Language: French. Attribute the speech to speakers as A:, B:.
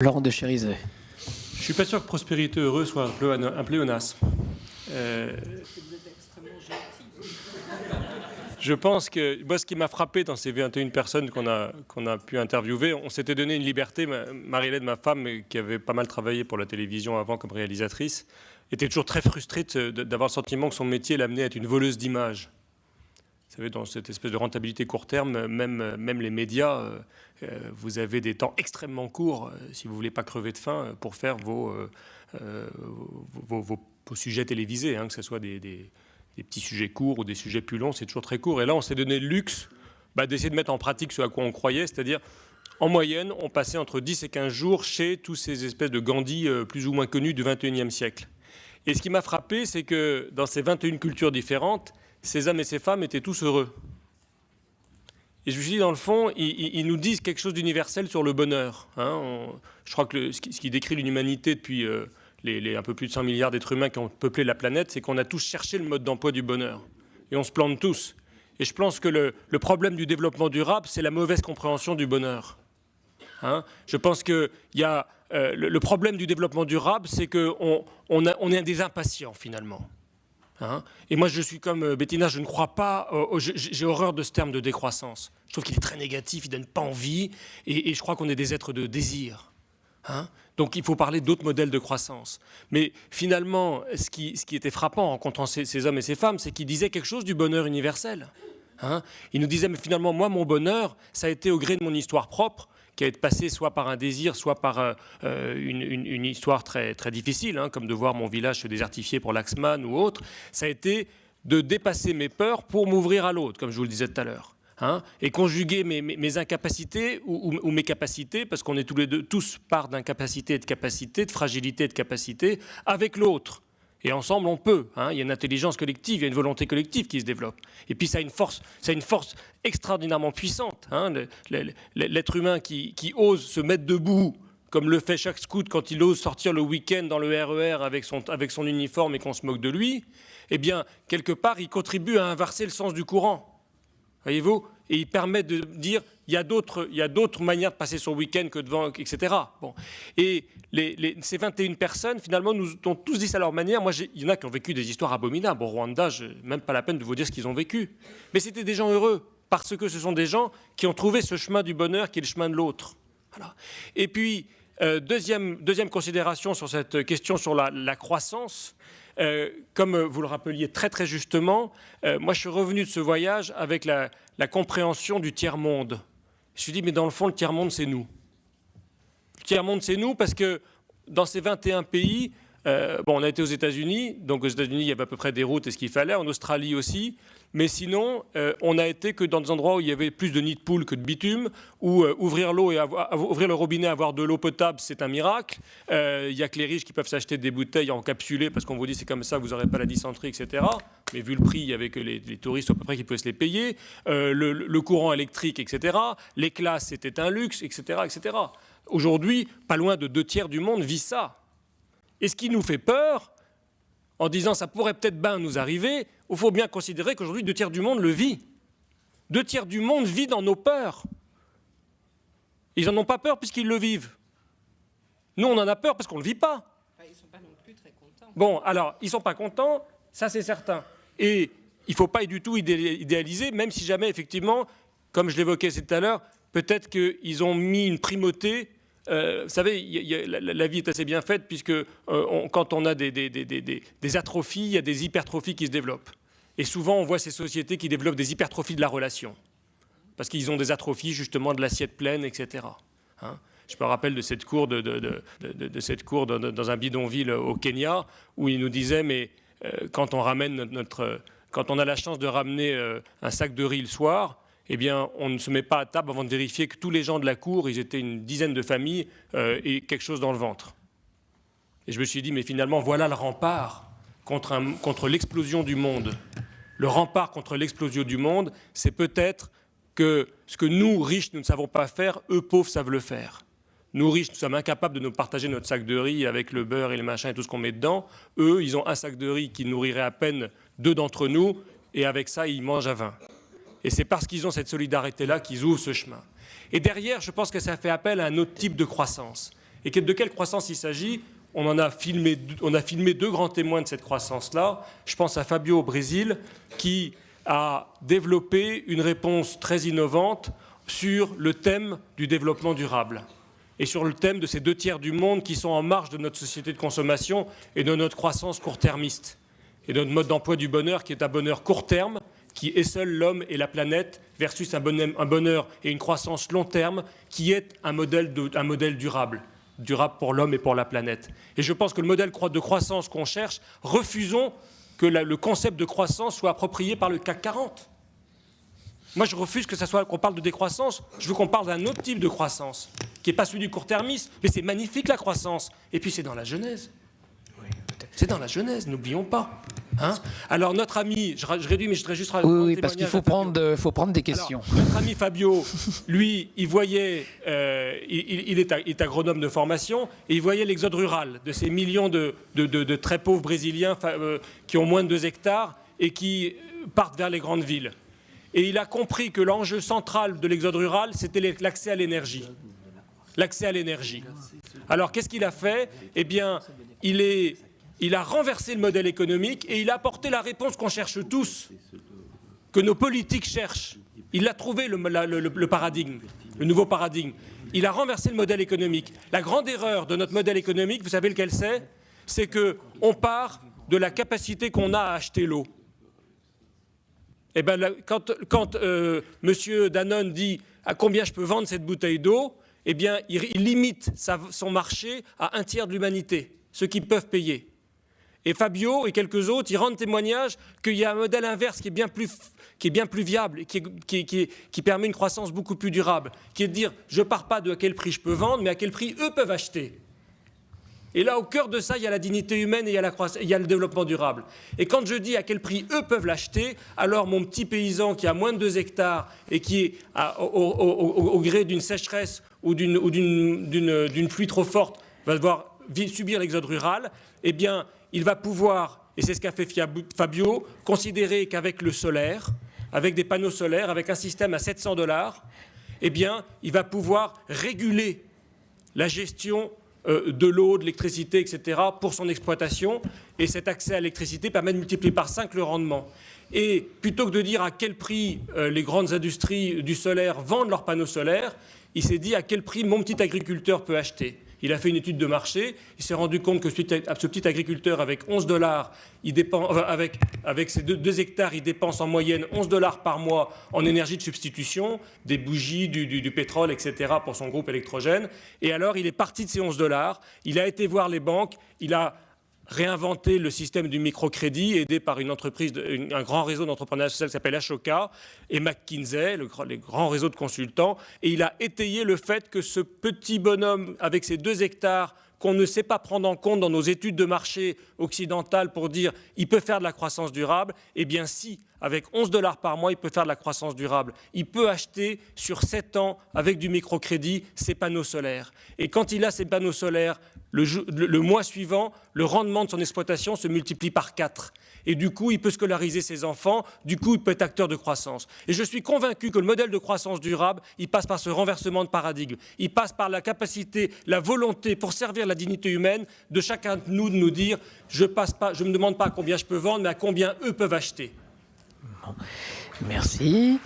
A: Laurent de Chérizet.
B: Je ne suis pas sûr que prospérité heureuse soit un pléonasme. Je pense que moi, ce qui m'a frappé dans ces 21 personnes qu'on a pu interviewer, on s'était donné une liberté. Marie-Hélène, ma femme, qui avait pas mal travaillé pour la télévision avant comme réalisatrice, était toujours très frustrée d'avoir le sentiment que son métier l'amenait à être une voleuse d'images. Vous savez, dans cette espèce de rentabilité court terme, même les médias, vous avez des temps extrêmement courts, si vous ne voulez pas crever de faim, pour faire vos sujets télévisés, hein, que ce soit des petits sujets courts ou des sujets plus longs, c'est toujours très court. Et là, on s'est donné le luxe d'essayer de mettre en pratique ce à quoi on croyait, c'est-à-dire, en moyenne, on passait entre 10 et 15 jours chez tous ces espèces de Gandhi plus ou moins connus du XXIe siècle. Et ce qui m'a frappé, c'est que dans ces 21 cultures différentes, ces hommes et ces femmes étaient tous heureux. Et je me suis dit, dans le fond, ils nous disent quelque chose d'universel sur le bonheur. Hein. Je crois que ce qui décrit l'humanité depuis les un peu plus de 100 milliards d'êtres humains qui ont peuplé la planète, c'est qu'on a tous cherché le mode d'emploi du bonheur. Et on se plante tous. Et je pense que le problème du développement durable, c'est la mauvaise compréhension du bonheur. Hein. Je pense qu'il y a le problème du développement durable, c'est qu'on est des impatients, finalement. Hein. Et moi, je suis comme Bettina, je ne crois pas, j'ai horreur de ce terme de décroissance. Je trouve qu'il est très négatif, il ne donne pas envie, et je crois qu'on est des êtres de désir. Hein. Donc il faut parler d'autres modèles de croissance. Mais finalement, ce qui était frappant en rencontrant ces hommes et ces femmes, c'est qu'ils disaient quelque chose du bonheur universel. Hein. Ils nous disaient, mais finalement, moi, mon bonheur, ça a été au gré de mon histoire propre, qui a été passé soit par un désir, soit par une histoire très, très difficile, hein, comme de voir mon village se désertifier pour l'Axman ou autre. Ça a été de dépasser mes peurs pour m'ouvrir à l'autre, comme je vous le disais tout à l'heure. Hein, et conjuguer mes incapacités ou mes capacités, parce qu'on est tous part d'incapacité et de capacité, de fragilité et de capacité, avec l'autre. Et ensemble, on peut. Hein, il y a une intelligence collective, il y a une volonté collective qui se développe. Et puis, ça a une force extraordinairement puissante. Hein, l'être humain qui ose se mettre debout, comme le fait chaque scout quand il ose sortir le week-end dans le RER avec son uniforme et qu'on se moque de lui, eh bien, quelque part, il contribue à inverser le sens du courant. Voyez-vous? Et il permet de dire il y a d'autres manières de passer son week-end que devant, etc. Bon. Et ces 21 personnes, finalement, nous ont tous dit ça à leur manière. Moi, il y en a qui ont vécu des histoires abominables. Au Rwanda, même pas la peine de vous dire ce qu'ils ont vécu. Mais c'était des gens heureux, parce que ce sont des gens qui ont trouvé ce chemin du bonheur qui est le chemin de l'autre. Voilà. Et puis, deuxième considération sur cette question sur la croissance. Comme vous le rappeliez très très justement, moi je suis revenu de ce voyage avec la compréhension du tiers-monde. Je me suis dit, mais dans le fond, le tiers-monde, c'est nous. Le tiers-monde, c'est nous parce que dans ces 21 pays, on a été aux États-Unis, donc aux États-Unis, il y avait à peu près des routes et ce qu'il fallait, en Australie aussi, mais sinon, on n'a été que dans des endroits où il y avait plus de nids de poules que de bitume, où ouvrir l'eau et ouvrir le robinet, avoir de l'eau potable, c'est un miracle. Il n'y a que les riches qui peuvent s'acheter des bouteilles encapsulées parce qu'on vous dit c'est comme ça, vous n'aurez pas la dysenterie, etc. Mais vu le prix, il y avait que les touristes à peu près qui pouvaient se les payer. Le courant électrique, etc. Les classes, c'était un luxe, etc., etc. Aujourd'hui, pas loin de 2 tiers du monde vit ça. Et ce qui nous fait peur, en disant ça pourrait peut-être bien nous arriver, il faut bien considérer qu'aujourd'hui 2 tiers du monde le vit. 2 tiers du monde vit dans nos peurs. Ils n'en ont pas peur puisqu'ils le vivent. Nous, on en a peur parce qu'on ne le vit pas.
C: Ils ne sont pas non plus très contents.
B: Bon, alors, ils ne sont pas contents, ça c'est certain. Et il ne faut pas du tout idéaliser, même si jamais, effectivement, comme je l'évoquais tout à l'heure, peut-être qu'ils ont mis une primauté. Vous savez, la vie est assez bien faite puisque quand on a des atrophies, il y a des hypertrophies qui se développent. Et souvent, on voit ces sociétés qui développent des hypertrophies de la relation. Parce qu'ils ont des atrophies justement de l'assiette pleine, etc. Hein, je me rappelle de cette cour, dans un bidonville au Kenya où ils nous disaient, mais quand on a la chance de ramener un sac de riz le soir, eh bien, on ne se met pas à table avant de vérifier que tous les gens de la cour, ils étaient une dizaine de familles, et quelque chose dans le ventre. Et je me suis dit, mais finalement, voilà le rempart contre l'explosion du monde. Le rempart contre l'explosion du monde, c'est peut-être que ce que nous, riches, nous ne savons pas faire, eux, pauvres, savent le faire. Nous, riches, nous sommes incapables de nous partager notre sac de riz avec le beurre et le machin et tout ce qu'on met dedans. Eux, ils ont un sac de riz qui nourrirait à peine 2 d'entre nous, et avec ça, ils mangent à 20. Et c'est parce qu'ils ont cette solidarité-là qu'ils ouvrent ce chemin. Et derrière, je pense que ça fait appel à un autre type de croissance. Et de quelle croissance il s'agit? On a filmé 2 grands témoins de cette croissance-là. Je pense à Fabio au Brésil, qui a développé une réponse très innovante sur le thème du développement durable et sur le thème de ces 2 tiers du monde qui sont en marge de notre société de consommation et de notre croissance court-termiste et de notre mode d'emploi du bonheur qui est un bonheur court terme, qui est seul l'homme et la planète, versus un bonheur et une croissance long terme qui est un modèle durable pour l'homme et pour la planète. Et je pense que le modèle de croissance qu'on cherche, refusons que le concept de croissance soit approprié par le CAC 40. Moi, je refuse qu'on parle de décroissance. Je veux qu'on parle d'un autre type de croissance, qui n'est pas celui du court-termisme. Mais c'est magnifique, la croissance. Et puis, c'est dans la Genèse. C'est dans la Genèse, n'oublions pas. Hein? Alors, notre ami, je réduis, mais je voudrais juste rajouter
A: oui, parce qu'il faut prendre des questions.
B: Alors, notre ami Fabio, lui, il voyait, il est agronome de formation, et il voyait l'exode rural de ces millions de très pauvres Brésiliens qui ont moins de 2 hectares et qui partent vers les grandes villes. Et il a compris que l'enjeu central de l'exode rural, c'était l'accès à l'énergie. L'accès à l'énergie. Alors, qu'est-ce qu'il a fait? Eh bien, il a renversé le modèle économique et il a apporté la réponse qu'on cherche tous, que nos politiques cherchent. Il a trouvé le paradigme, le nouveau paradigme. Il a renversé le modèle économique. La grande erreur de notre modèle économique, vous savez lequel c'est? C'est qu'on part de la capacité qu'on a à acheter l'eau. Eh bien, quand M. Danone dit à combien je peux vendre cette bouteille d'eau, eh bien, il limite son marché à 1/3 de l'humanité, ceux qui peuvent payer. Et Fabio et quelques autres, ils rendent témoignage qu'il y a un modèle inverse qui est bien plus viable, et qui permet une croissance beaucoup plus durable, qui est de dire, je ne pars pas de à quel prix je peux vendre, mais à quel prix eux peuvent acheter. Et là, au cœur de ça, il y a la dignité humaine et il y a le développement durable. Et quand je dis à quel prix eux peuvent l'acheter, alors mon petit paysan qui a moins de 2 hectares et qui est au gré d'une sécheresse ou d'une pluie trop forte va devoir subir l'exode rural, eh bien, il va pouvoir, et c'est ce qu'a fait Fabio, considérer qu'avec le solaire, avec des panneaux solaires, avec un système à 700 $, eh bien, il va pouvoir réguler la gestion de l'eau, de l'électricité, etc., pour son exploitation. Et cet accès à l'électricité permet de multiplier par 5 le rendement. Et plutôt que de dire à quel prix les grandes industries du solaire vendent leurs panneaux solaires, il s'est dit à quel prix mon petit agriculteur peut acheter. Il a fait une étude de marché, il s'est rendu compte que ce petit agriculteur, avec 11 $, avec ses 2 hectares, il dépense en moyenne 11 $ par mois en énergie de substitution, des bougies, du pétrole, etc., pour son groupe électrogène. Et alors, il est parti de ces 11 $, il a été voir les banques, il a réinventé le système du microcrédit, aidé par une entreprise, un grand réseau d'entrepreneuriat social qui s'appelle Ashoka et McKinsey, les grands réseaux de consultants, et il a étayé le fait que ce petit bonhomme avec ses 2 hectares qu'on ne sait pas prendre en compte dans nos études de marché occidentales pour dire il peut faire de la croissance durable, eh bien si, avec 11 $ par mois, il peut faire de la croissance durable. Il peut acheter sur 7 ans, avec du microcrédit, ses panneaux solaires. Et quand il a ses panneaux solaires, le mois suivant, le rendement de son exploitation se multiplie par 4. Et du coup, il peut scolariser ses enfants, du coup, il peut être acteur de croissance. Et je suis convaincu que le modèle de croissance durable, il passe par ce renversement de paradigme. Il passe par la capacité, la volonté, pour servir la dignité humaine, de chacun de nous dire « je ne me demande pas à combien je peux vendre, mais à combien eux peuvent acheter ».
A: Merci.